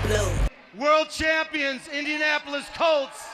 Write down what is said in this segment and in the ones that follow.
blue. World champions, Indianapolis Colts.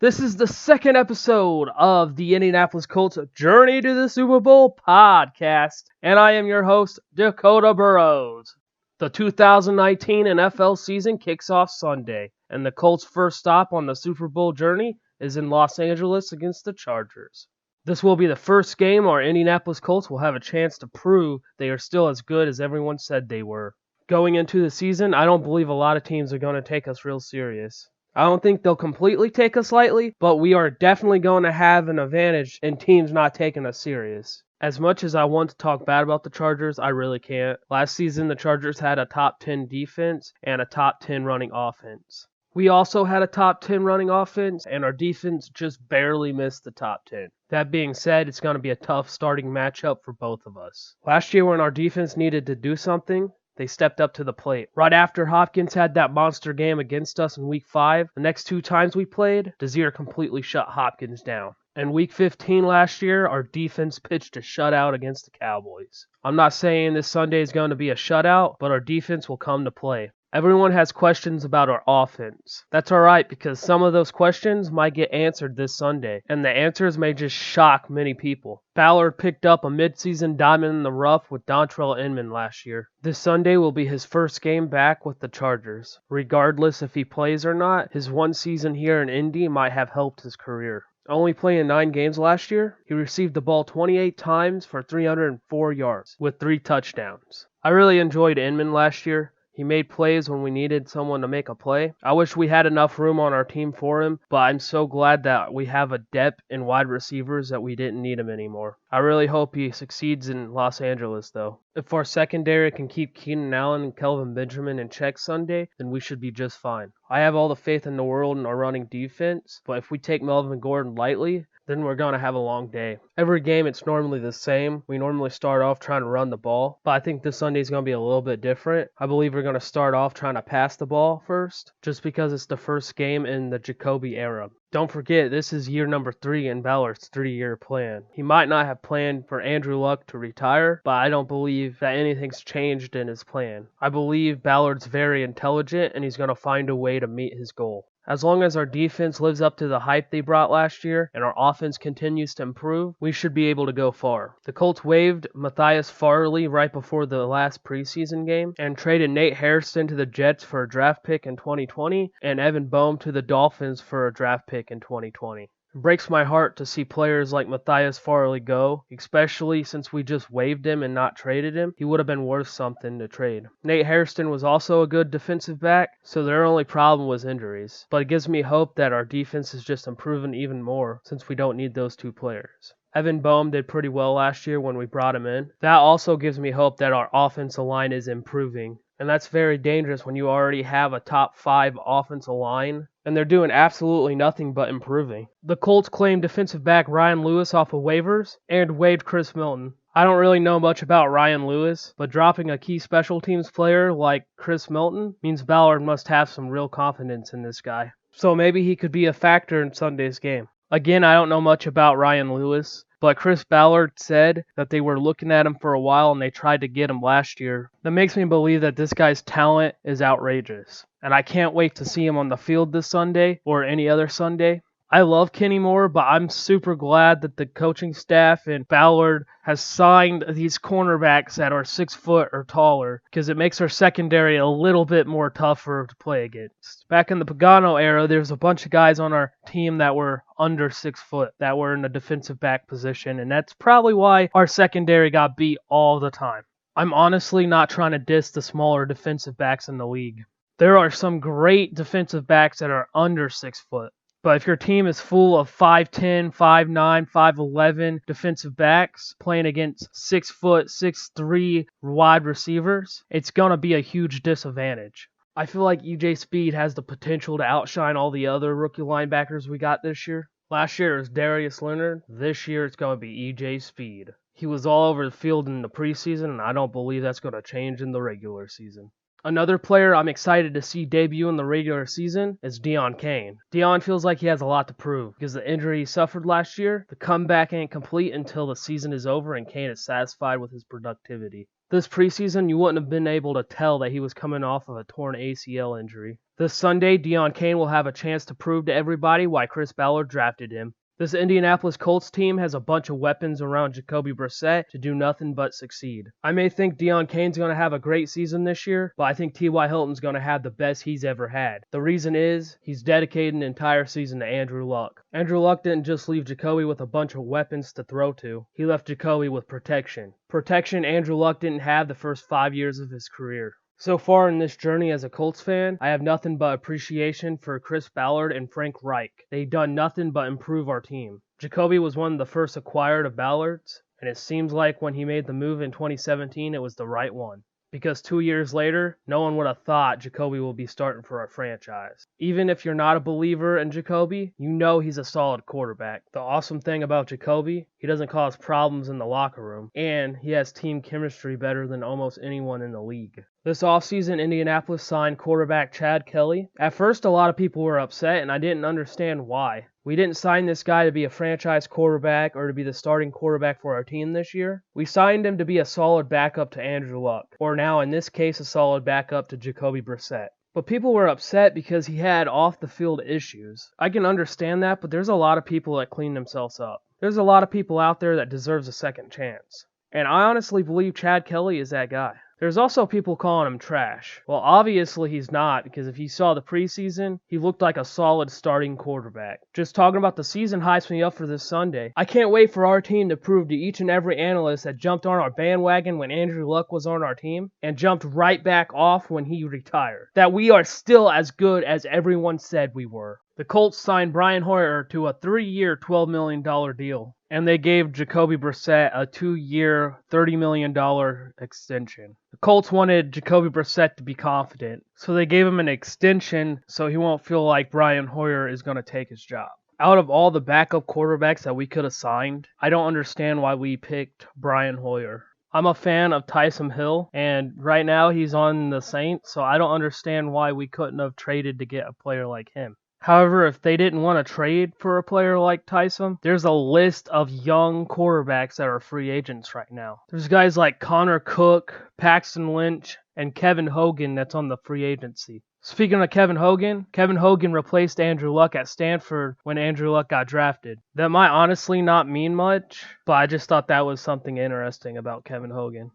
This is the second episode of the Indianapolis Colts Journey to the Super Bowl podcast, and I am your host, Dakota Burrows. The 2019 NFL season kicks off Sunday, and the Colts' first stop on the Super Bowl journey is in Los Angeles against the Chargers. This will be the first game our Indianapolis Colts will have a chance to prove they are still as good as everyone said they were. Going into the season, I don't believe a lot of teams are going to take us real serious. I don't think they'll completely take us lightly, but we are definitely going to have an advantage in teams not taking us serious. As much as I want to talk bad about the Chargers, I really can't. Last season, the Chargers had a top 10 defense and a top 10 running offense. We also had a top 10 running offense, and our defense just barely missed the top 10. That being said, it's going to be a tough starting matchup for both of us. Last year when our defense needed to do something, they stepped up to the plate. Right after Hopkins had that monster game against us in Week 5, the next two times we played, Desir completely shut Hopkins down. In Week 15 last year, our defense pitched a shutout against the Cowboys. I'm not saying this Sunday is going to be a shutout, but our defense will come to play. Everyone has questions about our offense. That's alright because some of those questions might get answered this Sunday, and the answers may just shock many people. Ballard picked up a midseason diamond in the rough with Dontrell Inman last year. This Sunday will be his first game back with the Chargers. Regardless if he plays or not, his one season here in Indy might have helped his career. Only playing 9 games last year, he received the ball 28 times for 304 yards with 3 touchdowns. I really enjoyed Inman last year. He made plays when we needed someone to make a play. I wish we had enough room on our team for him, but I'm so glad that we have a depth in wide receivers that we didn't need him anymore. I really hope he succeeds in Los Angeles, though. If our secondary can keep Keenan Allen and Kelvin Benjamin in check Sunday, then we should be just fine. I have all the faith in the world in our running defense, but if we take Melvin Gordon lightly, then we're going to have a long day. Every game, it's normally the same. We normally start off trying to run the ball, but I think this Sunday is going to be a little bit different. I believe we're going to start off trying to pass the ball first, just because it's the first game in the Jacobys era. Don't forget, this is year number 3 in Ballard's 3-year plan. He might not have planned for Andrew Luck to retire, but I don't believe that anything's changed in his plan. I believe Ballard's very intelligent, and he's going to find a way to meet his goal. As long as our defense lives up to the hype they brought last year and our offense continues to improve, we should be able to go far. The Colts waived Matthias Farley right before the last preseason game and traded Nate Hairston to the Jets for a draft pick in 2020 and Evan Boehm to the Dolphins for a draft pick in 2020. It breaks my heart to see players like Matthias Farley go, especially since we just waived him and not traded him. He would have been worth something to trade. Nate Hairston was also a good defensive back, so their only problem was injuries. But it gives me hope that our defense is just improving even more since we don't need those 2 players. Evan Boehm did pretty well last year when we brought him in. That also gives me hope that our offensive line is improving. And that's very dangerous when you already have a top 5 offensive line, and they're doing absolutely nothing but improving. The Colts claimed defensive back Ryan Lewis off of waivers and waived Chris Milton. I don't really know much about Ryan Lewis, but dropping a key special teams player like Chris Milton means Ballard must have some real confidence in this guy. So maybe he could be a factor in Sunday's game. Again, I don't know much about Ryan Lewis, but Chris Ballard said that they were looking at him for a while and they tried to get him last year. That makes me believe that this guy's talent is outrageous. And I can't wait to see him on the field this Sunday or any other Sunday. I love Kenny Moore, but I'm super glad that the coaching staff and Ballard has signed these cornerbacks that are 6 foot or taller because it makes our secondary a little bit more tougher to play against. Back in the Pagano era, there's a bunch of guys on our team that were under 6 foot that were in the defensive back position, and that's probably why our secondary got beat all the time. I'm honestly not trying to diss the smaller defensive backs in the league. There are some great defensive backs that are under 6 foot. But if your team is full of 5'10", 5'9", 5'11 defensive backs playing against 6 foot, 6'3 wide receivers, it's going to be a huge disadvantage. I feel like EJ Speed has the potential to outshine all the other rookie linebackers we got this year. Last year it was Darius Leonard. This year it's going to be EJ Speed. He was all over the field in the preseason, and I don't believe that's going to change in the regular season. Another player I'm excited to see debut in the regular season is Deon Cain. Deon feels like he has a lot to prove because the injury he suffered last year, the comeback ain't complete until the season is over and Cain is satisfied with his productivity. This preseason, you wouldn't have been able to tell that he was coming off of a torn ACL injury. This Sunday, Deon Cain will have a chance to prove to everybody why Chris Ballard drafted him. This Indianapolis Colts team has a bunch of weapons around Jacoby Brissett to do nothing but succeed. I may think Deon Cain's going to have a great season this year, but I think T.Y. Hilton's going to have the best he's ever had. The reason is, he's dedicated an entire season to Andrew Luck. Andrew Luck didn't just leave Jacoby with a bunch of weapons to throw to. He left Jacoby with protection. Protection Andrew Luck didn't have the first 5 years of his career. So far in this journey as a Colts fan, I have nothing but appreciation for Chris Ballard and Frank Reich. They've done nothing but improve our team. Jacoby was one of the first acquired of Ballard's, and it seems like when he made the move in 2017, it was the right one. Because 2 years later, no one would have thought Jacoby will be starting for our franchise. Even if you're not a believer in Jacoby, you know he's a solid quarterback. The awesome thing about Jacoby, he doesn't cause problems in the locker room, and he has team chemistry better than almost anyone in the league. This offseason, Indianapolis signed quarterback Chad Kelly. At first, a lot of people were upset, and I didn't understand why. We didn't sign this guy to be a franchise quarterback or to be the starting quarterback for our team this year. We signed him to be a solid backup to Andrew Luck, or now in this case, a solid backup to Jacoby Brissett. But people were upset because he had off-the-field issues. I can understand that, but there's a lot of people that clean themselves up. There's a lot of people out there that deserves a second chance. And I honestly believe Chad Kelly is that guy. There's also people calling him trash. Well, obviously he's not, because if you saw the preseason, he looked like a solid starting quarterback. Just talking about the season hypes me up for this Sunday. I can't wait for our team to prove to each and every analyst that jumped on our bandwagon when Andrew Luck was on our team, and jumped right back off when he retired, that we are still as good as everyone said we were. The Colts signed Brian Hoyer to a 3-year, $12 million deal, and they gave Jacoby Brissett a 2-year, $30 million extension. The Colts wanted Jacoby Brissett to be confident, so they gave him an extension so he won't feel like Brian Hoyer is going to take his job. Out of all the backup quarterbacks that we could have signed, I don't understand why we picked Brian Hoyer. I'm a fan of Taysom Hill, and right now he's on the Saints, so I don't understand why we couldn't have traded to get a player like him. However, if they didn't want to trade for a player like Taysom, there's a list of young quarterbacks that are free agents right now. There's guys like Connor Cook, Paxton Lynch, and Kevin Hogan that's on the free agency. Speaking of Kevin Hogan replaced Andrew Luck at Stanford when Andrew Luck got drafted. That might honestly not mean much, but I just thought that was something interesting about Kevin Hogan.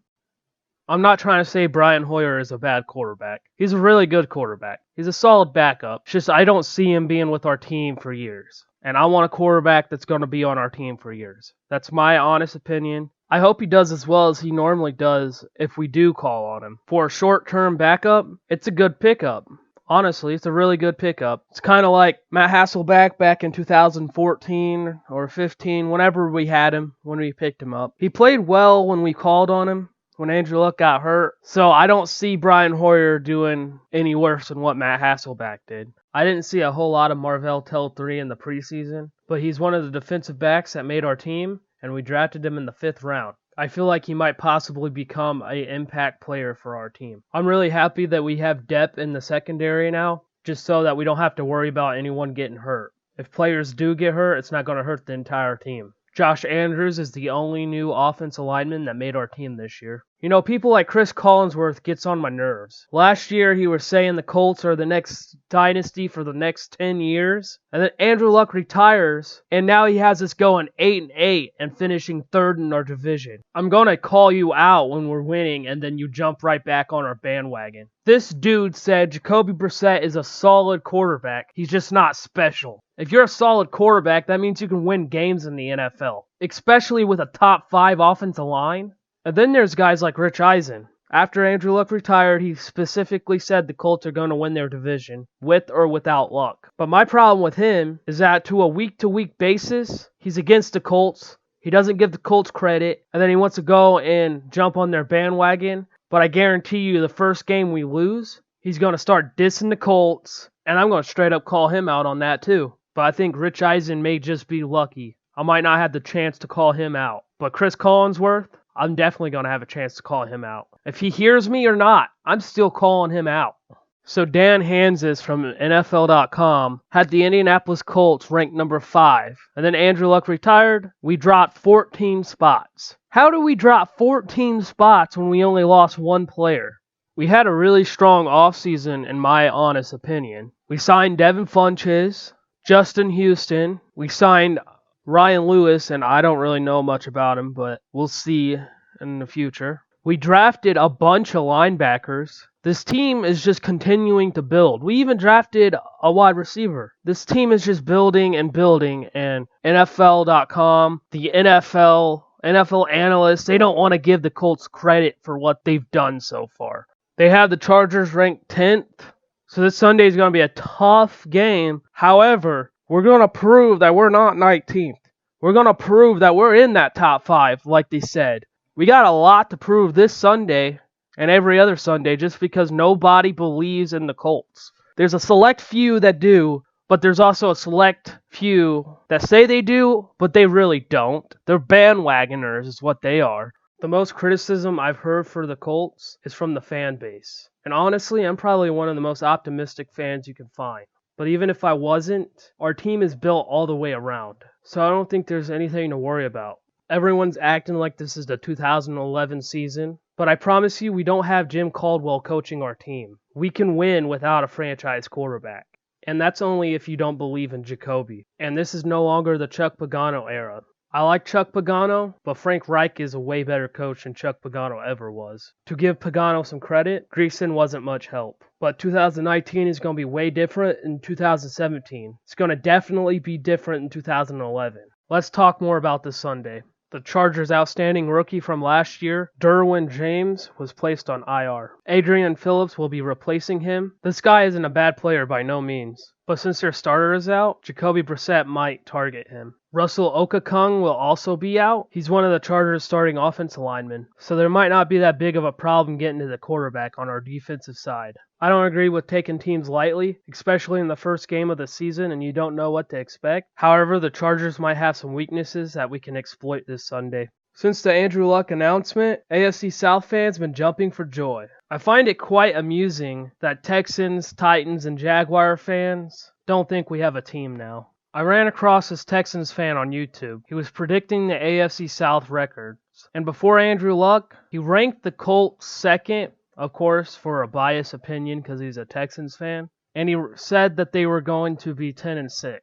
I'm not trying to say Brian Hoyer is a bad quarterback. He's a really good quarterback. He's a solid backup. It's just I don't see him being with our team for years. And I want a quarterback that's going to be on our team for years. That's my honest opinion. I hope he does as well as he normally does if we do call on him. For a short-term backup, it's a good pickup. Honestly, it's a really good pickup. It's kind of like Matt Hasselbeck back in 2014 or 15, whenever we had him, when we picked him up. He played well when we called on him, when Andrew Luck got hurt. So I don't see Brian Hoyer doing any worse than what Matt Hasselbeck did. I didn't see a whole lot of Marvell Tell 3 in the preseason, but he's one of the defensive backs that made our team, and we drafted him in the 5th round. I feel like he might possibly become an impact player for our team. I'm really happy that we have depth in the secondary now, just so that we don't have to worry about anyone getting hurt. If players do get hurt, it's not going to hurt the entire team. Josh Andrews is the only new offensive lineman that made our team this year. You know, people like Chris Collinsworth gets on my nerves. Last year, he was saying the Colts are the next dynasty for the next 10 years. And then Andrew Luck retires, and now he has us going 8-8 and finishing 3rd in our division. I'm going to call you out when we're winning, and then you jump right back on our bandwagon. This dude said Jacoby Brissett is a solid quarterback. He's just not special. If you're a solid quarterback, that means you can win games in the NFL, especially with a top 5 offensive line. And then there's guys like Rich Eisen. After Andrew Luck retired, he specifically said the Colts are going to win their division, with or without Luck. But my problem with him is that to a week-to-week basis, he's against the Colts. He doesn't give the Colts credit, and then he wants to go and jump on their bandwagon. But I guarantee you the first game we lose, he's going to start dissing the Colts, and I'm going to straight up call him out on that too. But I think Rich Eisen may just be lucky. I might not have the chance to call him out. But Chris Collinsworth, I'm definitely going to have a chance to call him out. If he hears me or not, I'm still calling him out. So Dan Hansis from NFL.com had the Indianapolis Colts ranked number 5. And then Andrew Luck retired. We dropped 14 spots. How do we drop 14 spots when we only lost one player? We had a really strong offseason, in my honest opinion. We signed Devin Funches, Justin Houston. We signed Ryan Lewis, and I don't really know much about him, but we'll see in the future. We drafted a bunch of linebackers. This team is just continuing to build. We even drafted a wide receiver. This team is just building, and NFL.com, the NFL analysts, they don't want to give the Colts credit for what they've done so far. They have the Chargers ranked 10th, so this Sunday is going to be a tough game. However, we're going to prove that we're not 19th. We're going to prove that we're in that top 5, like they said. We got a lot to prove this Sunday and every other Sunday just because nobody believes in the Colts. There's a select few that do, but there's also a select few that say they do, but they really don't. They're bandwagoners is what they are. The most criticism I've heard for the Colts is from the fan base. And honestly, I'm probably one of the most optimistic fans you can find. But even if I wasn't, our team is built all the way around. So I don't think there's anything to worry about. Everyone's acting like this is the 2011 season. But I promise you, we don't have Jim Caldwell coaching our team. We can win without a franchise quarterback. And that's only if you don't believe in Jacobys. And this is no longer the Chuck Pagano era. I like Chuck Pagano, but Frank Reich is a way better coach than Chuck Pagano ever was. To give Pagano some credit, Greason wasn't much help. But 2019 is going to be way different than 2017. It's going to definitely be different in 2011. Let's talk more about this Sunday. The Chargers' outstanding rookie from last year, Derwin James, was placed on IR. Adrian Phillips will be replacing him. This guy isn't a bad player by no means, but since their starter is out, Jacoby Brissett might target him. Russell Okakung will also be out. He's one of the Chargers' starting offensive linemen, so there might not be that big of a problem getting to the quarterback on our defensive side. I don't agree with taking teams lightly, especially in the first game of the season and you don't know what to expect. However, the Chargers might have some weaknesses that we can exploit this Sunday. Since the Andrew Luck announcement, AFC South fans have been jumping for joy. I find it quite amusing that Texans, Titans, and Jaguar fans don't think we have a team now. I ran across this Texans fan on YouTube. He was predicting the AFC South records. And before Andrew Luck, he ranked the Colts second, of course, for a biased opinion because he's a Texans fan. And he said that they were going to be 10-6.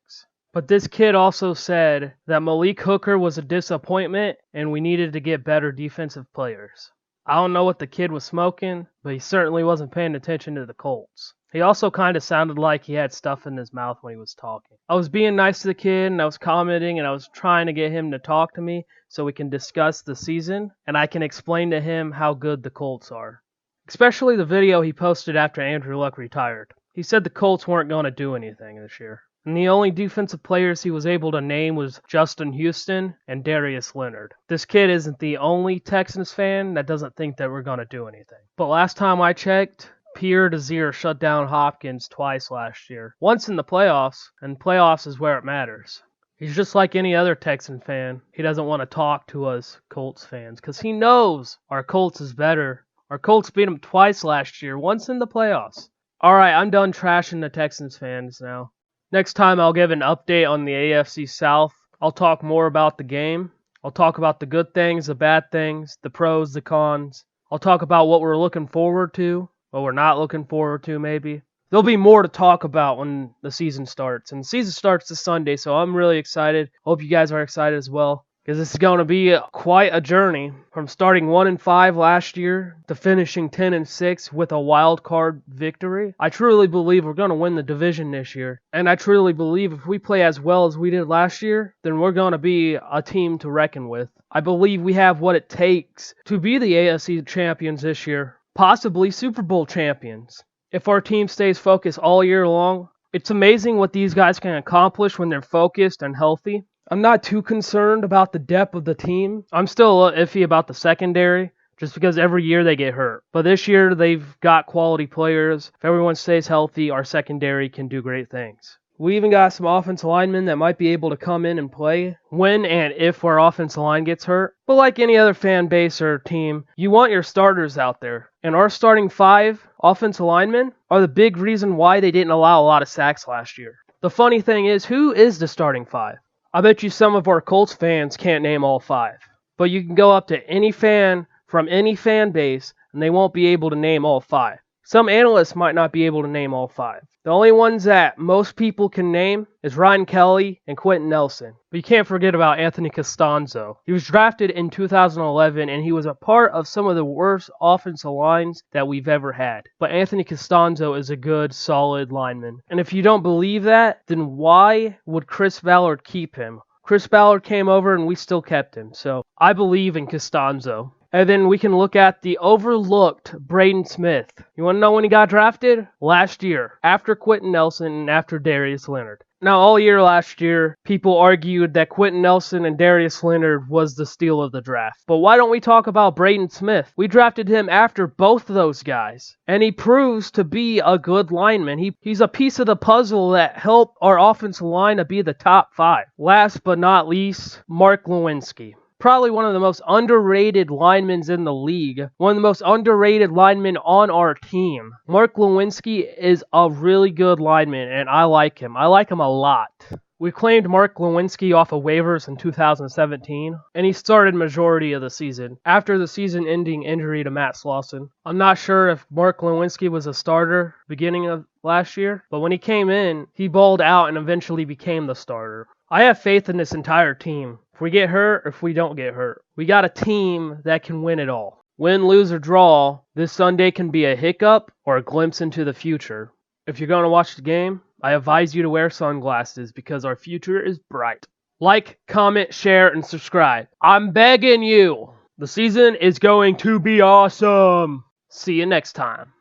But this kid also said that Malik Hooker was a disappointment and we needed to get better defensive players. I don't know what the kid was smoking, but he certainly wasn't paying attention to the Colts. He also kind of sounded like he had stuff in his mouth when he was talking. I was being nice to the kid and I was commenting and I was trying to get him to talk to me so we can discuss the season and I can explain to him how good the Colts are. Especially the video he posted after Andrew Luck retired. He said the Colts weren't going to do anything this year. And the only defensive players he was able to name was Justin Houston and Darius Leonard. This kid isn't the only Texans fan that doesn't think that we're going to do anything. But last time I checked, Pierre Desir shut down Hopkins twice last year. Once in the playoffs, and playoffs is where it matters. He's just like any other Texan fan. He doesn't want to talk to us Colts fans because he knows our Colts is better. Our Colts beat him twice last year, once in the playoffs. Alright, I'm done trashing the Texans fans now. Next time I'll give an update on the AFC South. I'll talk more about the game. I'll talk about the good things, the bad things, the pros, the cons. I'll talk about what we're looking forward to, what we're not looking forward to maybe. There'll be more to talk about when the season starts. And the season starts this Sunday, so I'm really excited. Hope you guys are excited as well. Because this is going to be quite a journey from starting 1-5 last year to finishing 10-6 with a wild card victory. I truly believe we're going to win the division this year. And I truly believe if we play as well as we did last year, then we're going to be a team to reckon with. I believe we have what it takes to be the AFC champions this year, possibly Super Bowl champions. If our team stays focused all year long, it's amazing what these guys can accomplish when they're focused and healthy. I'm not too concerned about the depth of the team. I'm still iffy about the secondary, just because every year they get hurt. But this year they've got quality players. If everyone stays healthy, our secondary can do great things. We even got some offensive linemen that might be able to come in and play when and if our offensive line gets hurt. But like any other fan base or team, you want your starters out there. And our starting 5 offensive linemen are the big reason why they didn't allow a lot of sacks last year. The funny thing is, who is the starting 5? I bet you some of our Colts fans can't name all 5. but you can go up to any fan from any fan base, and they won't be able to name all 5. Some analysts might not be able to name all 5. The only ones that most people can name is Ryan Kelly and Quentin Nelson. But you can't forget about Anthony Costanzo. He was drafted in 2011, and he was a part of some of the worst offensive lines that we've ever had. But Anthony Costanzo is a good, solid lineman. And if you don't believe that, then why would Chris Ballard keep him? Chris Ballard came over and we still kept him. So I believe in Costanzo. And then we can look at the overlooked Braden Smith. You want to know when he got drafted? Last year, after Quentin Nelson and after Darius Leonard. Now, all year last year, people argued that Quentin Nelson and Darius Leonard was the steal of the draft. But why don't we talk about Braden Smith? We drafted him after both of those guys. And he proves to be a good lineman. He's a piece of the puzzle that helped our offensive line to be the top 5. Last but not least, Mark Lewinsky. Probably one of the most underrated linemen in the league. One of the most underrated linemen on our team. Mark Lewinsky is a really good lineman, and I like him. I like him a lot. We claimed Mark Lewinsky off of waivers in 2017, and he started majority of the season. After the season-ending injury to Matt Slauson, I'm not sure if Mark Lewinsky was a starter beginning of last year, but when he came in, he balled out and eventually became the starter. I have faith in this entire team. If we get hurt or if we don't get hurt, we got a team that can win it all. Win, lose, or draw, this Sunday can be a hiccup or a glimpse into the future. If you're going to watch the game, I advise you to wear sunglasses because our future is bright. Like, comment, share, and subscribe. I'm begging you. The season is going to be awesome. See you next time.